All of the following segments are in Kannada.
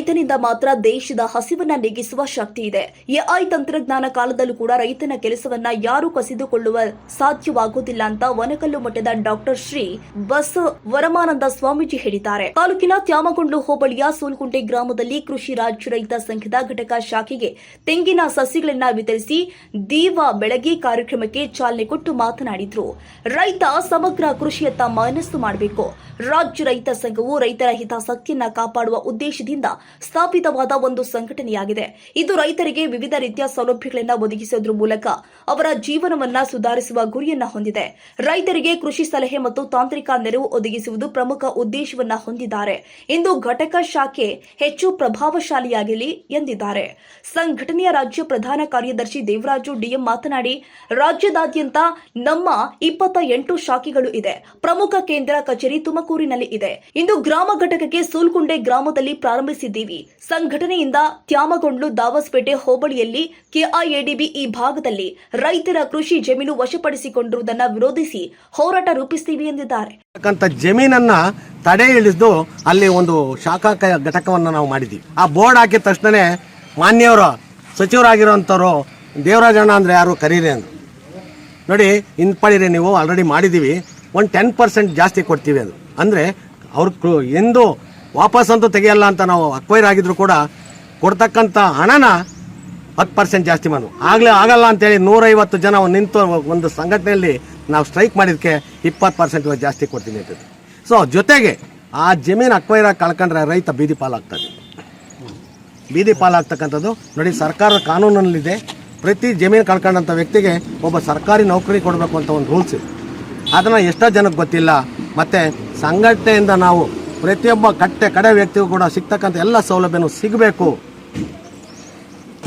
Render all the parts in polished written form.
ರೈತನಿಂದ ಮಾತ್ರ ದೇಶದ ಹಸಿವನ್ನ ನೀಗಿಸುವ ಶಕ್ತಿ ಇದೆ. ಎಐ ತಂತ್ರಜ್ಞಾನ ಕಾಲದಲ್ಲೂ ಕೂಡ ರೈತನ ಕೆಲಸವನ್ನ ಯಾರು ಕಸಿದುಕೊಳ್ಳುವ ಸಾಧ್ಯವಾಗುವುದಿಲ್ಲ ಅಂತ ವನಕಲ್ಲು ಮಠದ ಡಾಕ್ಟರ್ ಶ್ರೀ ವರಮಾನಂದ ಸ್ವಾಮೀಜಿ ಹೇಳಿದ್ದಾರೆ. ತಾಲೂಕಿನ ತ್ಯಾಮಗೊಂಡ್ಲು ಹೋಬಳಿಯ ಸೂಲ್ಕುಂಟೆ ಗ್ರಾಮದಲ್ಲಿ ಕೃಷಿ ರಾಜ್ಯ ರೈತ ಸಂಘದ ಘಟಕ ಶಾಖೆಗೆ ತೆಂಗಿನ ಸಸಿಗಳನ್ನ ವಿತರಿಸಿ ದೀವ ಬೆಳಗ್ಗೆ ಕಾರ್ಯಕ್ರಮಕ್ಕೆ ಚಾಲನೆ ಕೊಟ್ಟು ಮಾತನಾಡಿದ್ರು. ರೈತ ಸಮಗ್ರ ಕೃಷಿಯತ್ತ ಮನಸ್ಸು ಮಾಡಬೇಕು. ರಾಜ್ಯ ರೈತ ಸಂಘವು ರೈತರ ಹಿತಾಸಕ್ತಿಯನ್ನ ಕಾಪಾಡುವ ಉದ್ದೇಶದಿಂದ ಸ್ಥಾಪಿತವಾದ ಒಂದು ಸಂಘಟನೆಯಾಗಿದೆ. ಇದು ರೈತರಿಗೆ ವಿವಿಧ ರೀತಿಯ ಸೌಲಭ್ಯಗಳನ್ನು ಒದಗಿಸುವುದರ ಮೂಲಕ ಅವರ ಜೀವನವನ್ನ ಸುಧಾರಿಸುವ ಗುರಿಯನ್ನ ಹೊಂದಿದೆ. ರೈತರಿಗೆ ಕೃಷಿ ಸಲಹೆ ಮತ್ತು ತಾಂತ್ರಿಕ ನೆರವು ಒದಗಿಸುವುದು ಪ್ರಮುಖ ಉದ್ದೇಶವನ್ನ ಹೊಂದಿದ್ದಾರೆ ಎಂದು ಘಟಕ ಶಾಖೆ ಹೆಚ್ಚು ಪ್ರಭಾವಶಾಲಿಯಾಗಲಿ ಎಂದಿದ್ದಾರೆ. ಸಂಘಟನೆಯ ರಾಜ್ಯ ಪ್ರಧಾನ ಕಾರ್ಯದರ್ಶಿ ದೇವರಾಜು ಡಿಎಂ ಮಾತನಾಡಿ, ರಾಜ್ಯದಾದ್ಯಂತ ನಮ್ಮ 28 ಶಾಖೆಗಳು ಇದೆ. ಪ್ರಮುಖ ಕೇಂದ್ರ ಕಚೇರಿ ತುಮಕೂರಿನಲ್ಲಿ ಇದೆ. ಇಂದು ಗ್ರಾಮ ಘಟಕಕ್ಕೆ ಸೂಲ್ಕುಂಡೆ ಗ್ರಾಮದಲ್ಲಿ ಪ್ರಾರಂಭಿಸಿದ್ದೀವಿ. ಸಂಘಟನೆಯಿಂದ ತ್ಯಾಮಗೊಂಡ್ಲು ದಾವಸ್ಪೇಟೆ ಹೋಬಳಿಯಲ್ಲಿ ಕೆಐಎಡಿಬಿ ಈ ಭಾಗದಲ್ಲಿ ರೈತರ ಕೃಷಿ ಜಮೀನು ವಶಪಡಿಸಿಕೊಂಡಿರುವುದನ್ನು ವಿರೋಧಿಸಿ ಹೋರಾಟ ರೂಪಿಸುತ್ತೀವಿ ಎಂದಿದ್ದಾರೆ. ಜಮೀನನ್ನ ತಡೆ ಹಿಡಿದು ಅಲ್ಲಿ ಒಂದು ಶಾಖಾ ಘಟಕವನ್ನು ನಾವು ಮಾಡಿದ್ವಿ. ಆ ಬೋರ್ಡ್ ಹಾಕಿದ ತಕ್ಷಣ ಮಾನ್ಯವರ ಸಚಿವರಾಗಿರುವಂಥವ್ರು ದೇವರಾಜಣ್ಣ ಅಂದ್ರೆ ಯಾರು ಕರೀರಿ ಅಂದ್ರು. ನೋಡಿ, ಹಿಂಪಡಿರಿ, ನೀವು ಆಲ್ರೆಡಿ ಮಾಡಿದ್ದೀವಿ, ಒಂದು 10% ಜಾಸ್ತಿ ಕೊಡ್ತೀವಿ ಅದು. ಅಂದರೆ ಅವ್ರು ಎಂದು ವಾಪಸ್ ಅಂತೂ ತೆಗೆಯಲ್ಲ ಅಂತ ನಾವು ಅಕ್ವೈರ್ ಆಗಿದ್ರು ಕೂಡ ಕೊಡ್ತಕ್ಕಂಥ ಹಣನ 10% ಜಾಸ್ತಿ ಮಾಡೋದು ಆಗಲ್ಲ ಅಂತೇಳಿ 150 ಜನ ನಿಂತು ಒಂದು ಸಂಘಟನೆಯಲ್ಲಿ ನಾವು ಸ್ಟ್ರೈಕ್ ಮಾಡಿದ್ದಕ್ಕೆ 20% ಜಾಸ್ತಿ ಕೊಡ್ತೀನಿ ಅಂತ. ಸೊ ಜೊತೆಗೆ ಆ ಜಮೀನು ಅಕ್ವೈರ್ ಆಗಿ ಕಳ್ಕೊಂಡ್ರೆ ರೈತ ಬೀದಿ ಪಾಲಾಗ್ತದೆ. ಬೀದಿ ಪಾಲಾಗ್ತಕ್ಕಂಥದ್ದು ನೋಡಿ, ಸರ್ಕಾರದ ಕಾನೂನಲ್ಲಿದೆ. ಪ್ರತಿ ಜಮೀನು ಕಳ್ಕೊಂಡಂಥ ವ್ಯಕ್ತಿಗೆ ಒಬ್ಬ ಸರ್ಕಾರಿ ನೌಕರಿ ಕೊಡಬೇಕು ಅಂತ ಒಂದು ರೂಲ್ಸ್ ಇದೆ. ಅದನ್ನು ಎಷ್ಟೋ ಜನಕ್ಕೆ ಗೊತ್ತಿಲ್ಲ. ಮತ್ತು ಸಂಘಟನೆಯಿಂದ ನಾವು ಪ್ರತಿಯೊಬ್ಬ ಕಡೆ ವ್ಯಕ್ತಿಗೂ ಕೂಡ ಸಿಗ್ತಕ್ಕಂಥ ಎಲ್ಲ ಸೌಲಭ್ಯನೂ ಸಿಗಬೇಕು.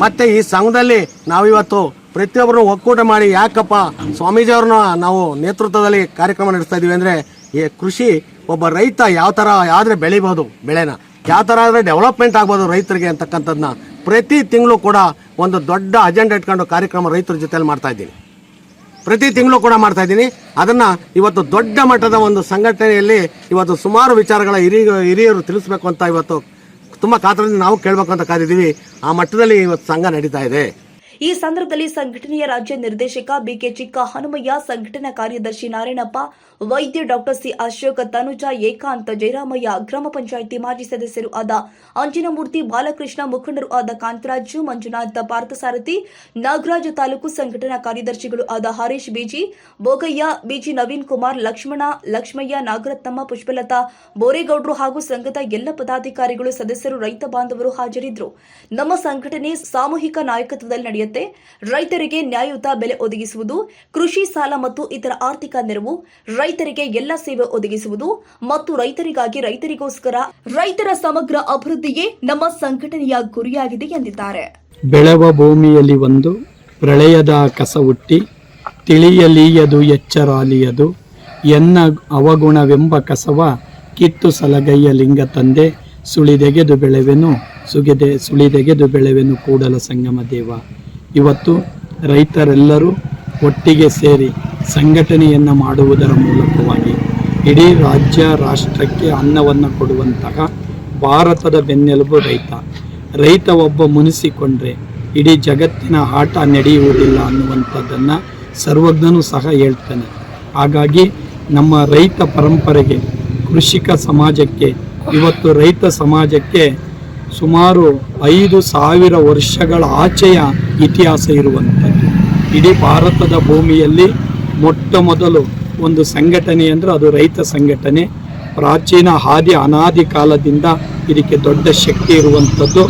ಮತ್ತು ಈ ಸಂಘದಲ್ಲಿ ನಾವಿವತ್ತು ಪ್ರತಿಯೊಬ್ಬರು ಒಕ್ಕೂಟ ಮಾಡಿ ಯಾಕಪ್ಪ ಸ್ವಾಮೀಜಿಯವ್ರನ್ನ ನಾವು ನೇತೃತ್ವದಲ್ಲಿ ಕಾರ್ಯಕ್ರಮ ನಡೆಸ್ತಾ ಇದ್ದೀವಿ ಅಂದರೆ, ಈ ಕೃಷಿ ಒಬ್ಬ ರೈತ ಯಾವ ಥರ ಆದರೆ ಬೆಳಿಬೋದು, ಬೆಳೆನ ಯಾವ ಥರ ಆದರೆ ಡೆವಲಪ್ಮೆಂಟ್ ಆಗ್ಬೋದು ರೈತರಿಗೆ ಅಂತಕ್ಕಂಥದ್ದನ್ನ ಪ್ರತಿ ತಿಂಗಳು ಕೂಡ ಒಂದು ದೊಡ್ಡ ಅಜೆಂಡಾ ಇಟ್ಕೊಂಡು ಕಾರ್ಯಕ್ರಮ ರೈತರ ಜೊತೆಲಿ ಮಾಡ್ತಾ ಇದ್ದೀನಿ. ಪ್ರತಿ ತಿಂಗಳು ಕೂಡ ಮಾಡ್ತಾ ಇದ್ದೀನಿ. ಅದನ್ನು ಇವತ್ತು ದೊಡ್ಡ ಮಟ್ಟದ ಒಂದು ಸಂಘಟನೆಯಲ್ಲಿ ಇವತ್ತು ಸುಮಾರು ವಿಚಾರಗಳ ಹಿರಿಯರು ತಿಳಿಸ್ಬೇಕು ಅಂತ ಇವತ್ತು ತುಂಬ ಕಾತರದಿಂದ ನಾವು ಕೇಳಬೇಕು ಅಂತ ಕಾದಿದ್ದೀವಿ. ಆ ಮಟ್ಟದಲ್ಲಿ ಇವತ್ತು ಸಂಘ ನಡೀತಾ ಇದೆ. ಈ ಸಂದರ್ಭದಲ್ಲಿ ಸಂಘಟನೆಯ ರಾಜ್ಯ ನಿರ್ದೇಶಕ ಬಿಕೆ ಚಿಕ್ಕ ಹನುಮಯ್ಯ, ಸಂಘಟನಾ ಕಾರ್ಯದರ್ಶಿ ನಾರಾಯಣಪ್ಪ, ವೈದ್ಯ ಡಾಕ್ಟರ್ ಸಿ ಅಶೋಕ್, ತನುಜ, ಏಕಾಂತ್, ಜಯರಾಮಯ್ಯ, ಗ್ರಾಮ ಪಂಚಾಯಿತಿ ಮಾಜಿ ಸದಸ್ಯರು ಆದ ಅಂಜನಮೂರ್ತಿ, ಬಾಲಕೃಷ್ಣ, ಮುಖಂಡರು ಆದ ಕಾಂತರಾಜು, ಮಂಜುನಾಥ್, ಪಾರ್ಥಸಾರಥಿ, ನಾಗರಾಜ, ತಾಲೂಕು ಸಂಘಟನಾ ಕಾರ್ಯದರ್ಶಿಗಳು ಆದ ಹರೀಶ್ ಬಿಜಿ, ಬೋಗಯ್ಯ, ಬಿಜಿ ನವೀನ್ ಕುಮಾರ್, ಲಕ್ಷ್ಮಣ, ಲಕ್ಷ್ಮಯ್ಯ, ನಾಗರತ್ನಮ್ಮ, ಪುಷ್ಪಲತಾ, ಬೋರೇಗೌಡರು ಹಾಗೂ ಸಂಘದ ಎಲ್ಲ ಪದಾಧಿಕಾರಿಗಳು, ಸದಸ್ಯರು, ರೈತ ಬಾಂಧವರು ಹಾಜರಿದ್ದರು. ನಮ್ಮ ಸಂಘಟನೆ ಸಾಮೂಹಿಕ ನಾಯಕತ್ವದಲ್ಲಿ ನಡೆಯುತ್ತೆ. ರೈತರಿಗೆ ನ್ಯಾಯಯುತ ಬೆಲೆ ಒದಗಿಸುವುದು, ಕೃಷಿ ಸಾಲ ಮತ್ತು ಇತರ ಆರ್ಥಿಕ ನೆರವು, ರೈತರಿಗೆ ಎಲ್ಲ ಸೇವೆ ಒದಗಿಸುವುದು ಮತ್ತು ರೈತರಿಗಾಗಿ ರೈತರಿಗೋಸ್ಕರ ರೈತರ ಸಮಗ್ರ ಅಭಿವೃದ್ಧಿಯೇ ನಮ್ಮ ಸಂಘಟನೆಯ ಗುರಿಯಾಗಿದೆ ಎಂದಿದ್ದಾರೆ. ಬೆಳೆವ ಭೂಮಿಯಲ್ಲಿ ಒಂದು ಪ್ರಳಯದ ಕಸ ಹುಟ್ಟಿ ತಿಳಿಯಲಿಯದು ಎಚ್ಚರಾಲಿಯದು ಎನ್ನ ಅವಗುಣವೆಂಬ ಕಸವ ಕಿತ್ತು ಸಲಗೈಯ ಲಿಂಗ ತಂದೆ ಸುಳಿದೆಗೆದು ಬೆಳೆವೆನು ಸುಳಿದೆಗೆದು ಬೆಳೆವೆನು ಕೂಡಲ ಸಂಗಮ ದೇವ. ಇವತ್ತು ರೈತರೆಲ್ಲರೂ ಒಟ್ಟಿಗೆ ಸೇರಿ ಸಂಘಟನೆಯನ್ನು ಮಾಡುವುದರ ಮೂಲಕವಾಗಿ ಇಡೀ ರಾಜ್ಯ ರಾಷ್ಟ್ರಕ್ಕೆ ಅನ್ನವನ್ನು ಕೊಡುವಂತಹ ಭಾರತದ ಬೆನ್ನೆಲುಬು ರೈತ ಒಬ್ಬ ಮುನಿಸಿಕೊಂಡ್ರೆ ಇಡೀ ಜಗತ್ತಿನ ಆಟ ನಡೆಯುವುದಿಲ್ಲ ಅನ್ನುವಂಥದ್ದನ್ನು ಸರ್ವಜ್ಞನೂ ಸಹ ಹೇಳ್ತಾನೆ. ಹಾಗಾಗಿ ನಮ್ಮ ರೈತ ಪರಂಪರೆಗೆ, ಕೃಷಿಕ ಸಮಾಜಕ್ಕೆ, ಇವತ್ತು ರೈತ ಸಮಾಜಕ್ಕೆ ಸುಮಾರು 5,000 ವರ್ಷಗಳ ಆಚೆಯ ಇತಿಹಾಸ ಇರುವಂಥದ್ದು. ಇಡೀ ಭಾರತದ ಭೂಮಿಯಲ್ಲಿ ಮೊಟ್ಟ ಮೊದಲು ಒಂದು ಸಂಘಟನೆ ಅಂದರೆ ಅದು ರೈತ ಸಂಘಟನೆ. ಪ್ರಾಚೀನ ಅನಾದಿ ಕಾಲದಿಂದ ಇದಕ್ಕೆ ದೊಡ್ಡ ಶಕ್ತಿ ಇರುವಂಥದ್ದು.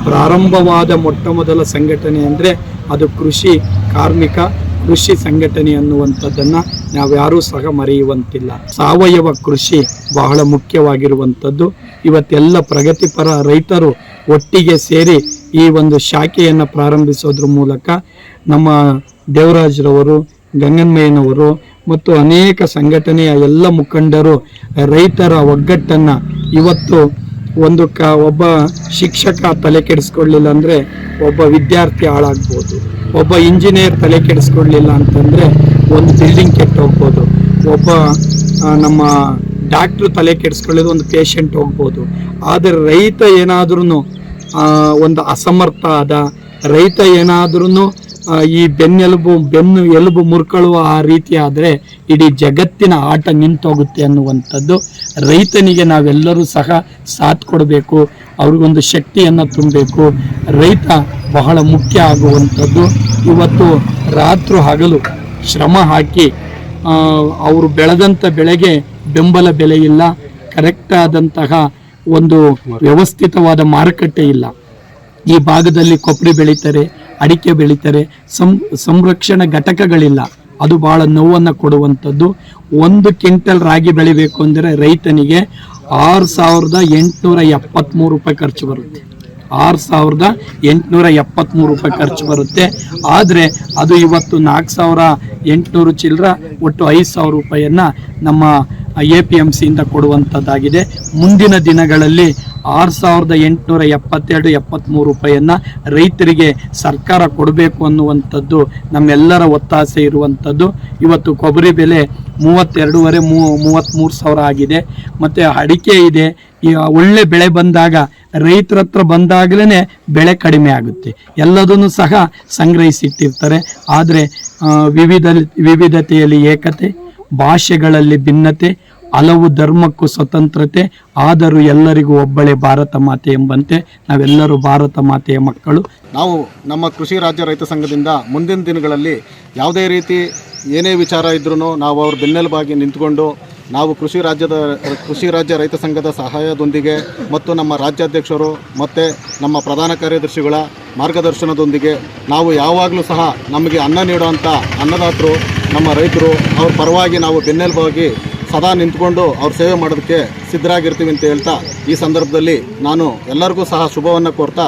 ಪ್ರಾರಂಭವಾದ ಮೊಟ್ಟ ಮೊದಲ ಸಂಘಟನೆ ಅಂದರೆ ಅದು ಕೃಷಿ ಕಾರ್ಮಿಕ ಕೃಷಿ ಸಂಘಟನೆ ಅನ್ನುವಂಥದ್ದನ್ನು ನಾವ್ಯಾರೂ ಸಹ ಮರೆಯುವಂತಿಲ್ಲ. ಸಾವಯವ ಕೃಷಿ ಬಹಳ ಮುಖ್ಯವಾಗಿರುವಂಥದ್ದು. ಇವತ್ತೆಲ್ಲ ಪ್ರಗತಿಪರ ರೈತರು ಒಟ್ಟಿಗೆ ಸೇರಿ ಈ ಒಂದು ಶಾಖೆಯನ್ನು ಪ್ರಾರಂಭಿಸೋದ್ರ ಮೂಲಕ ನಮ್ಮ ದೇವರಾಜ್ರವರು, ಗಂಗನ್ಮಯ್ಯನವರು ಮತ್ತು ಅನೇಕ ಸಂಘಟನೆಯ ಎಲ್ಲ ಮುಖಂಡರು ರೈತರ ಒಗ್ಗಟ್ಟನ್ನು ಇವತ್ತು ಒಬ್ಬ ಶಿಕ್ಷಕ ತಲೆ ಕೆಡಿಸ್ಕೊಳ್ಳಿಲ್ಲ ಅಂದರೆ ಒಬ್ಬ ವಿದ್ಯಾರ್ಥಿ ಹಾಳಾಗ್ಬೋದು, ಒಬ್ಬ ಇಂಜಿನಿಯರ್ ತಲೆ ಕೆಡಿಸ್ಕೊಳ್ಳಿಲ್ಲ ಅಂತಂದರೆ ಒಂದು ಬಿಲ್ಡಿಂಗ್ ಕೆಟ್ಟು ಹೋಗ್ಬೋದು, ಒಬ್ಬ ನಮ್ಮ ಡಾಕ್ಟ್ರು ತಲೆ ಕೆಡಿಸ್ಕೊಳ್ಳೋದು ಒಂದು ಪೇಷಂಟ್ ಹೋಗ್ಬೋದು. ಆದರೆ ರೈತ ಏನಾದ್ರೂ ಒಂದು ಅಸಮರ್ಥ ಆದ ರೈತ ಏನಾದ್ರೂ ಈ ಬೆನ್ನು ಎಲುಬು ಮುರ್ಕೊಳ್ಳುವ ಆ ರೀತಿ ಆದರೆ ಇಡೀ ಜಗತ್ತಿನ ಆಟ ನಿಂತೋಗುತ್ತೆ ಅನ್ನುವಂಥದ್ದು. ರೈತನಿಗೆ ನಾವೆಲ್ಲರೂ ಸಹ ಸಾಥ್ ಕೊಡಬೇಕು, ಅವ್ರಿಗೊಂದು ಶಕ್ತಿಯನ್ನು ತುಂಬಬೇಕು. ರೈತ ಬಹಳ ಮುಖ್ಯ ಆಗುವಂಥದ್ದು. ಇವತ್ತು ರಾತ್ರಿ ಹಗಲು ಶ್ರಮ ಹಾಕಿ ಅವರು ಬೆಳೆದಂಥ ಬೆಳೆಗೆ ಬೆಂಬಲ ಬೆಲೆ ಇಲ್ಲ, ಕರೆಕ್ಟ್ ಆದಂತಹ ಒಂದು ವ್ಯವಸ್ಥಿತವಾದ ಮಾರುಕಟ್ಟೆ ಇಲ್ಲ. ಈ ಭಾಗದಲ್ಲಿ ಕೊಬ್ಬರಿ ಬೆಳೀತಾರೆ, ಅಡಿಕೆ ಬೆಳೀತಾರೆ, ಸಂರಕ್ಷಣಾ ಘಟಕಗಳಿಲ್ಲ. ಅದು ಬಹಳ ನೋವನ್ನು ಕೊಡುವಂಥದ್ದು. 1 ಕ್ವಿಂಟಲ್ ರಾಗಿ ಬೆಳಿಬೇಕು ಅಂದರೆ ರೈತನಿಗೆ 6,873 ರೂಪಾಯಿ ಖರ್ಚು ಬರುತ್ತೆ. 6,873 ರೂಪಾಯಿ ಖರ್ಚು ಬರುತ್ತೆ. ಆದರೆ ಅದು ಇವತ್ತು 4,800 ಚಿಲ್ಲರ, ಒಟ್ಟು 5,000 ರೂಪಾಯಿಯನ್ನು ನಮ್ಮ APMCಯಿಂದ ಕೊಡುವಂಥದ್ದಾಗಿದೆ. ಮುಂದಿನ ದಿನಗಳಲ್ಲಿ 6,872-73 ರೂಪಾಯಿಯನ್ನು ರೈತರಿಗೆ ಸರ್ಕಾರ ಕೊಡಬೇಕು ಅನ್ನುವಂಥದ್ದು ನಮ್ಮೆಲ್ಲರ ಒತ್ತಾಸೆ ಇರುವಂಥದ್ದು. ಇವತ್ತು ಕೊಬ್ಬರಿ ಬೆಲೆ 32,500-33 ಸಾವಿರ ಆಗಿದೆ. ಮತ್ತು ಅಡಿಕೆ ಇದೆ. ಈ ಒಳ್ಳೆ ಬೆಳೆ ಬಂದಾಗ ರೈತರ ಹತ್ರ ಬಂದಾಗಲೇ ಬೆಳೆ ಕಡಿಮೆ ಆಗುತ್ತೆ. ಎಲ್ಲದನ್ನು ಸಹ ಸಂಗ್ರಹಿಸಿಟ್ಟಿರ್ತಾರೆ. ಆದರೆ ವಿವಿಧತೆಯಲ್ಲಿ ಏಕತೆ, ಭಾಷೆಗಳಲ್ಲಿ ಭಿನ್ನತೆ, ಹಲವು ಧರ್ಮಕ್ಕೂ ಸ್ವತಂತ್ರತೆ, ಆದರೂ ಎಲ್ಲರಿಗೂ ಒಬ್ಬಳೇ ಭಾರತ ಮಾತೆ ಎಂಬಂತೆ ನಾವೆಲ್ಲರೂ ಭಾರತ ಮಾತೆಯ ಮಕ್ಕಳು. ನಾವು ನಮ್ಮ ಕೃಷಿ ರಾಜ್ಯ ರೈತ ಸಂಘದಿಂದ ಮುಂದಿನ ದಿನಗಳಲ್ಲಿ ಯಾವುದೇ ರೀತಿ ಏನೇ ವಿಚಾರ ಇದ್ರೂ ನಾವು ಅವ್ರ ಬೆನ್ನೆಲುಬಾಗಿ ನಿಂತ್ಕೊಂಡು ನಾವು ಕೃಷಿ ರಾಜ್ಯ ರೈತ ಸಂಘದ ಸಹಾಯದೊಂದಿಗೆ ಮತ್ತು ನಮ್ಮ ರಾಜ್ಯಾಧ್ಯಕ್ಷರು ಮತ್ತು ನಮ್ಮ ಪ್ರಧಾನ ಕಾರ್ಯದರ್ಶಿಗಳ ಮಾರ್ಗದರ್ಶನದೊಂದಿಗೆ ನಾವು ಯಾವಾಗಲೂ ಸಹ ನಮಗೆ ಅನ್ನ ನೀಡುವಂಥ ಅನ್ನದಾತರು ನಮ್ಮ ರೈತರು ಅವ್ರ ಪರವಾಗಿ ನಾವು ಬೆನ್ನೆಲುಬಾಗಿ ಸದಾ ನಿಂತ್ಕೊಂಡು ಅವ್ರ ಸೇವೆ ಮಾಡೋದಕ್ಕೆ ಸಿದ್ಧರಾಗಿರ್ತೀವಿ ಅಂತ ಹೇಳ್ತಾ ಈ ಸಂದರ್ಭದಲ್ಲಿ ನಾನು ಎಲ್ಲರಿಗೂ ಸಹ ಶುಭವನ್ನು ಕೋರ್ತಾ